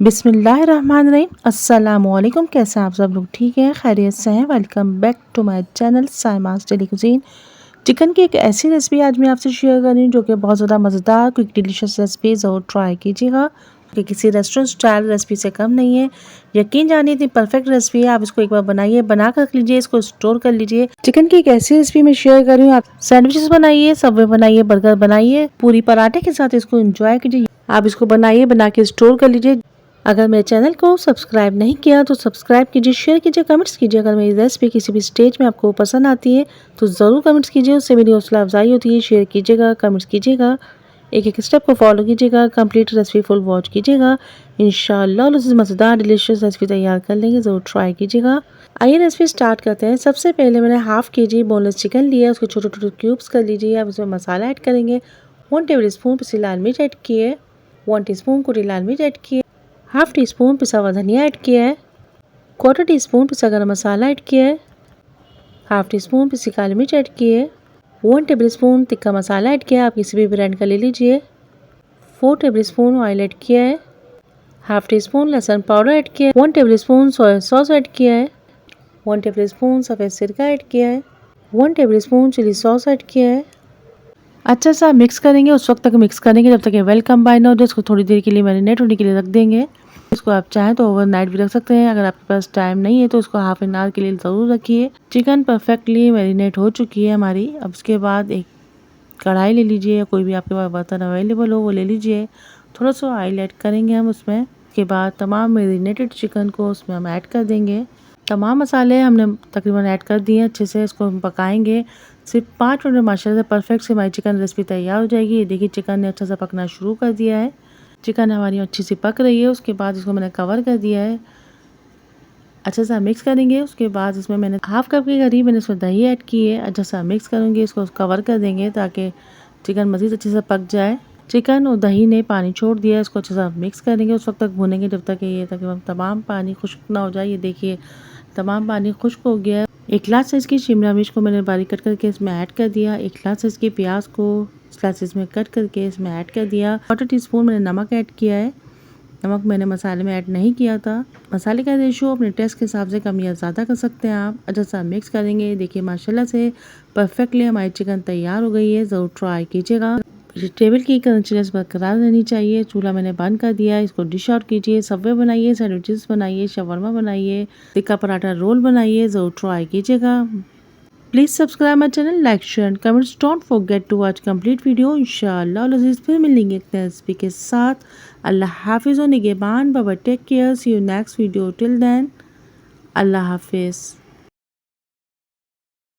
बिस्मिल्लाहिर्रहमानिर्रहीम। अस्सलामुअलैकुम। कैसे हैं आप सब लोग? ठीक है, खैरियत से हैं? Welcome back to my channel Saima's daily cuisine. Chicken की एक ऐसी रेसिपी आज मैं आपसे शेयर कर रही हूँ जो कि बहुत ज़्यादा मज़ेदार क्विक डिलीशियस रेसिपी, ज़रूर ट्राई कीजिएगा कि किसी रेस्टोरेंट स्टाइल रेसिपी से कम नहीं है। यकीन जानिए इतनी परफेक्ट रेसिपी है, आप इसको एक बार बनाइए, बना कर रख लीजिए, इसको स्टोर कर लीजिए। चिकन की एक ऐसी रेसिपी मैं शेयर कर रही हूँ, आप सैंडविचेस बनाइए, सबवे बनाइए, बर्गर बनाइए, पूरी पराठे के साथ इसको एंजॉय कीजिए। आप इसको बनाइए, बना के स्टोर कर लीजिए। अगर मेरे चैनल को सब्सक्राइब नहीं किया तो सब्सक्राइब कीजिए, शेयर कीजिए, कमेंट्स कीजिए। अगर मेरी रेसिपी किसी भी स्टेज में आपको पसंद आती है तो ज़रूर कमेंट्स कीजिए, उससे मेरी हौसला अफजाई होती है। शेयर कीजिएगा, कमेंट्स कीजिएगा, एक एक स्टेप को फॉलो कीजिएगा, कंप्लीट रेसिपी फुल वॉच कीजिएगा। इंशाल्लाह मज़ेदार डिलीशियस रेसिपी तैयार कर लेंगे, ज़रूर ट्राई कीजिएगा। आइए रेसिपी स्टार्ट करते हैं। सबसे पहले मैंने हाफ़ केजी बोनलेस चिकन लिया, उसको छोटे छोटे क्यूब्स कर लीजिए। अब उसमें मसाला ऐड करेंगे। 1 टेबल स्पून पिसी लाल मिर्च ऐड किए, 1 टीस्पून कुटी लाल मिर्च ऐड किए, हाफ़ टी स्पून पिसा हुआ धनिया ऐड किया है, 1/4 टीस्पून पिसा गरम मसाला ऐड किया है, हाफ़ टी स्पून पिसी काली मिर्च ऐड की है, 1 टेबल स्पून तिक्का मसाला ऐड किया है, आप किसी भी ब्रांड का ले लीजिए, 4 टेबल स्पून ऑयल ऐड किया है, हाफ़ टी स्पून लहसुन पाउडर ऐड किया है, 1 table spoon soya sauce add किया है, 1 टेबल स्पून सफ़ेद सिरका ऐड किया है, 1 tablespoon chilli sauce add किया है। अच्छा सा मिक्स करेंगे, उस वक्त तक मिक्स करेंगे जब तक ये वेल कंबाइन हो जाए। इसको थोड़ी देर के लिए मैरिनेट होने के लिए रख देंगे। इसको आप चाहें तो ओवरनाइट भी रख सकते हैं। अगर आपके पास टाइम नहीं है तो इसको हाफ एन आवर के लिए ज़रूर रखिए। चिकन परफेक्टली मैरिनेट हो चुकी है हमारी। अब उसके बाद एक कढ़ाई ले लीजिए या कोई भी आपके पास बर्तन अवेलेबल हो वो ले लीजिए। थोड़ा सा ऑयल ऐड करेंगे हम उसमें। उसके बाद तमाम मैरिनेटेड चिकन को उसमें हम ऐड कर देंगे। तमाम मसाले हमने तकरीबन ऐड कर दिए। अच्छे से इसको हम पकाएंगे सिर्फ 5 मिनट में। माशाल्लाह से परफेक्ट से हमारी चिकन रेसिपी तैयार हो जाएगी। ये देखिए चिकन ने अच्छा सा पकना शुरू कर दिया है। चिकन हमारी अच्छी सी पक रही है। उसके बाद इसको मैंने कवर कर दिया है। अच्छा सा मिक्स करेंगे। उसके बाद इसमें मैंने हाफ़ कप के करीब मैंने इसमें दही ऐड की है। अच्छा सा मिक्स करूँगी, इसको कवर कर देंगे ताकि चिकन मज़ीद अच्छे से पक जाए। चिकन और दही ने पानी छोड़ दिया है, इसको अच्छे से मिक्स करेंगे। उस वक्त तक भूनेंगे जब तक ये तकरीबन तमाम पानी खुश्क ना हो जाए। ये देखिए तमाम पानी खुश्क हो गया है। 1 लार्ज साइज़ की शिमला मिर्च को मैंने बारीक कट करके इसमें ऐड कर दिया। 1 लार्ज साइज़ के प्याज को स्लाइसेस में कट करके इसमें ऐड कर दिया। 1/4 टीस्पून मैंने नमक ऐड किया है। नमक मैंने मसाले में ऐड नहीं किया था। मसाले का रेशो अपने टेस्ट के हिसाब से कम या ज़्यादा कर सकते हैं आप। अच्छा सा मिक्स करेंगे। देखिए माशाल्लाह से परफेक्टली हमारी चिकन तैयार हो गई है, ज़रूर ट्राई कीजिएगा। वेजिटेबल की क्रंचीनेस बरकरार रहनी चाहिए। चूल्हा मैंने बंद कर दिया है। इसको डिश आउट कीजिए, सबवे बनाइए, सैंडविचेस बनाइए, शवरमा बनाइए, टिक्का पराठा रोल बनाइए, ज़रूर ट्राई कीजिएगा। Please subscribe my channel, like share and comments. Don't forget to watch complete video. इंशाअल्लाह लजीज फिर मिलेंगे एक नई रेसिपी के साथ। अल्लाह हाफिज़ और निगहबान। बाबा take care. See you next video. Till then अल्लाह हाफिज़।